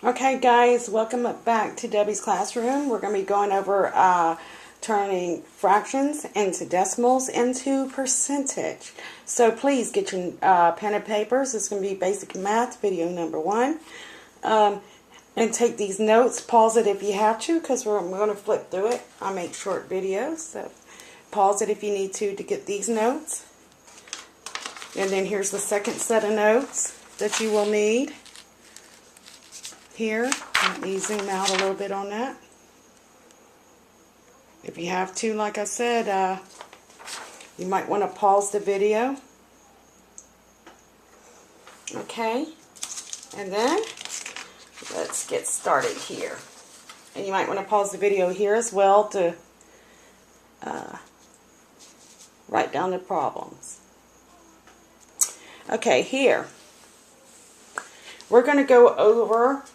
Okay guys, welcome back to Debbie's Classroom. We're going to be going over turning fractions into decimals into percentage. So please get your pen and papers. It's going to be basic math video number 1. And take these notes. Pause it if you have to because we're going to flip through it. I make short videos, so pause it if you need to get these notes. And then here's the second set of notes that you will need. Here, let me zoom out a little bit on that. If you have to, like I said, you might want to pause the video. Okay, and then let's get started here. And you might want to pause the video here as well to write down the problems. Okay, here we're going to go over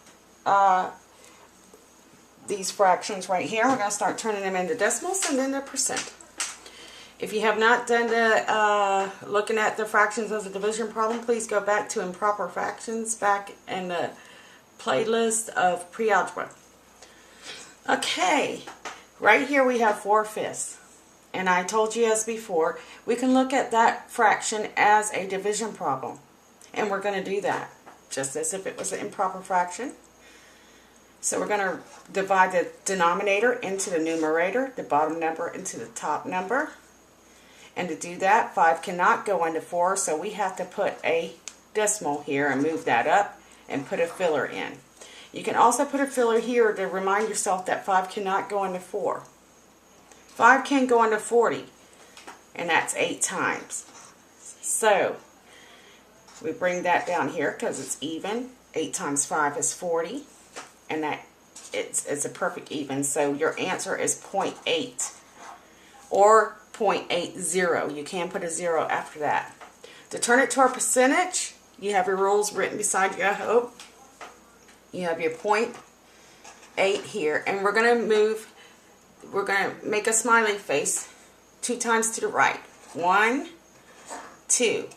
these fractions right here. We're going to start turning them into decimals and then the percent. If you have not done the looking at the fractions as a division problem, please go back to improper fractions back in the playlist of pre-algebra. Okay, right here we have 4/5. And I told you as before, we can look at that fraction as a division problem. And we're going to do that just as if it was an improper fraction. So we're going to divide the denominator into the numerator, the bottom number into the top number. And to do that, 5 cannot go into 4, so we have to put a decimal here and move that up and put a filler in. You can also put a filler here to remind yourself that 5 cannot go into 4. 5 can go into 40, and that's 8 times. So we bring that down here because it's even. 8 times 5 is 40. And that it's a perfect even, so your answer is 0.8 or 0.80. You can put a 0 after that. To turn it to a percentage, you have your rules written beside you, I hope. You have your 0.8 here, and we're going to make a smiley face 2 times to the right. 1, 2.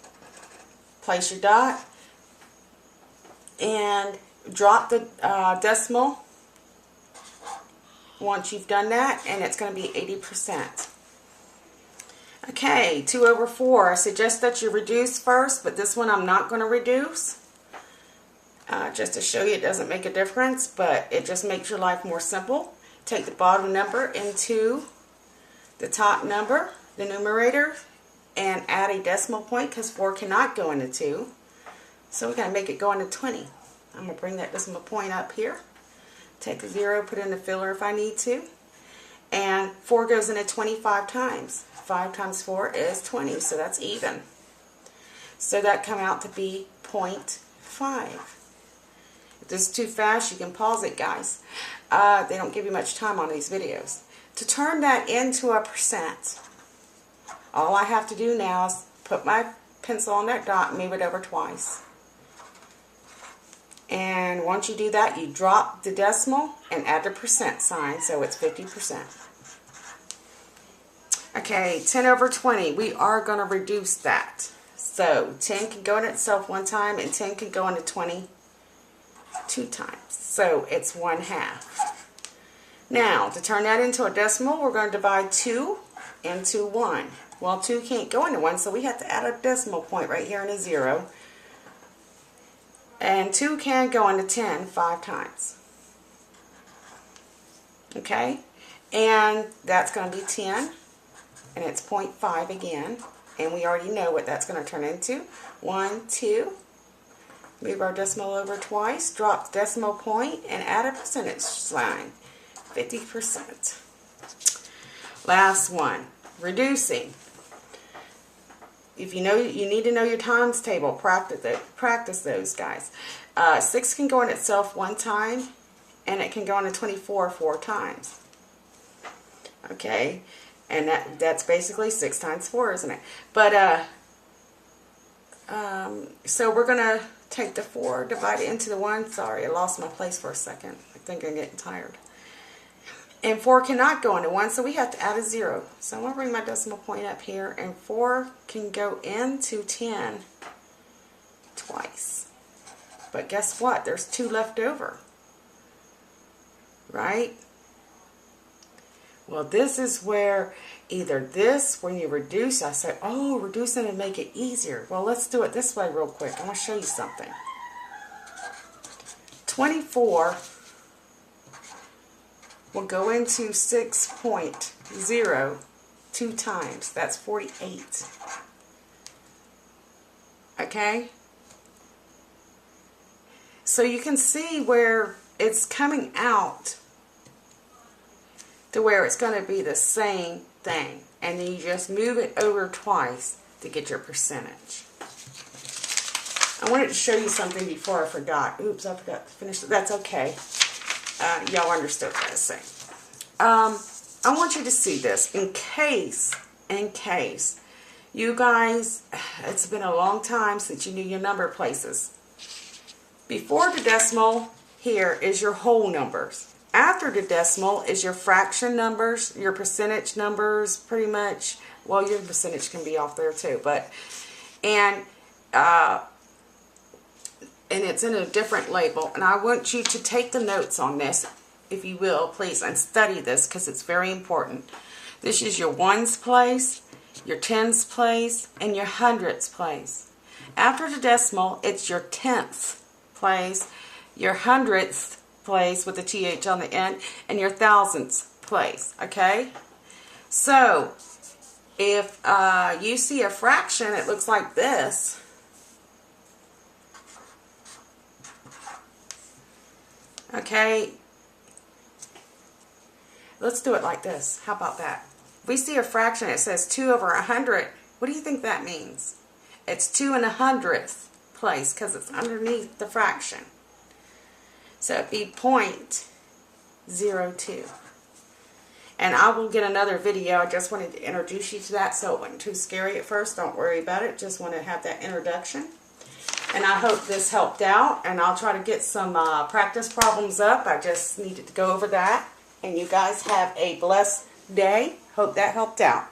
Place your dot and drop the decimal once you've done that, and it's going to be 80%. Okay, 2/4. I suggest that you reduce first, but this one I'm not going to reduce. Just to show you it doesn't make a difference, but it just makes your life more simple. Take the bottom number into the top number, the numerator, and add a decimal point because 4 cannot go into 2. So we're going to make it go into 20. I'm going to bring that decimal point up here. Take a 0, put in the filler if I need to. And 4 goes into 25 times. 5 times 4 is 20, so that's even. So that come out to be 0.5. If this is too fast, you can pause it, guys. They don't give you much time on these videos. To turn that into a percent, all I have to do now is put my pencil on that dot and move it over twice. And once you do that, you drop the decimal and add the percent sign, so it's 50%. Okay, 10/20, we are going to reduce that. So 10 can go in itself 1 time, and 10 can go into 20 2 times. So it's 1/2. Now, to turn that into a decimal, we're going to divide 2 into 1. Well, 2 can't go into 1, so we have to add a decimal point right here and a 0. And 2 can go into 10 5 times. Okay? And that's going to be 10. And it's 0.5 again. And we already know what that's going to turn into. 1, 2. Move our decimal over twice. Drop the decimal point and add a percentage sign. 50%. Last one. Reducing. If you know, you need to know your times table. Practice those, guys. 6 can go in itself 1 time, and it can go into 24 4 times. Okay, and that's basically 6 times 4, isn't it? But so we're gonna take the 4, divide it into the 1. Sorry, I lost my place for a second. I think I'm getting tired. And 4 cannot go into 1, so we have to add a 0. So I'm going to bring my decimal point up here, and 4 can go into 10 twice. But guess what? There's 2 left over. right? Well, this is where either this, when you reduce, I say, oh, reducing and make it easier. Well, let's do it this way real quick. I want to show you something. 24 will go into 6.0 2 times. That's 48. Okay? So you can see where it's coming out to where it's going to be the same thing. And then you just move it over twice to get your percentage. I wanted to show you something before I forgot. Oops, I forgot to finish it. That's okay. Y'all understood what I was saying. I want you to see this in case you guys, it's been a long time since you knew your number places. Before the decimal, here is your whole numbers. After the decimal is your fraction numbers, your percentage numbers, pretty much. Well, your percentage can be off there too, but and it's in a different label. And I want you to take the notes on this, if you will, please, and study this because it's very important. This is your ones place, your tens place, and your hundreds place. After the decimal, it's your tenths place, your hundredths place with the TH on the end, and your thousandths place, okay? So, if you see a fraction, it looks like this. Okay? Let's do it like this. How about that? If we see a fraction, it says 2 over 100. What do you think that means? It's 2 in a hundredth place because it's underneath the fraction. So it'd be 0.02. And I will get another video. I just wanted to introduce you to that so it wasn't too scary at first. Don't worry about it. Just want to have that introduction. And I hope this helped out. And I'll try to get some practice problems up. I just needed to go over that. And you guys have a blessed day. Hope that helped out.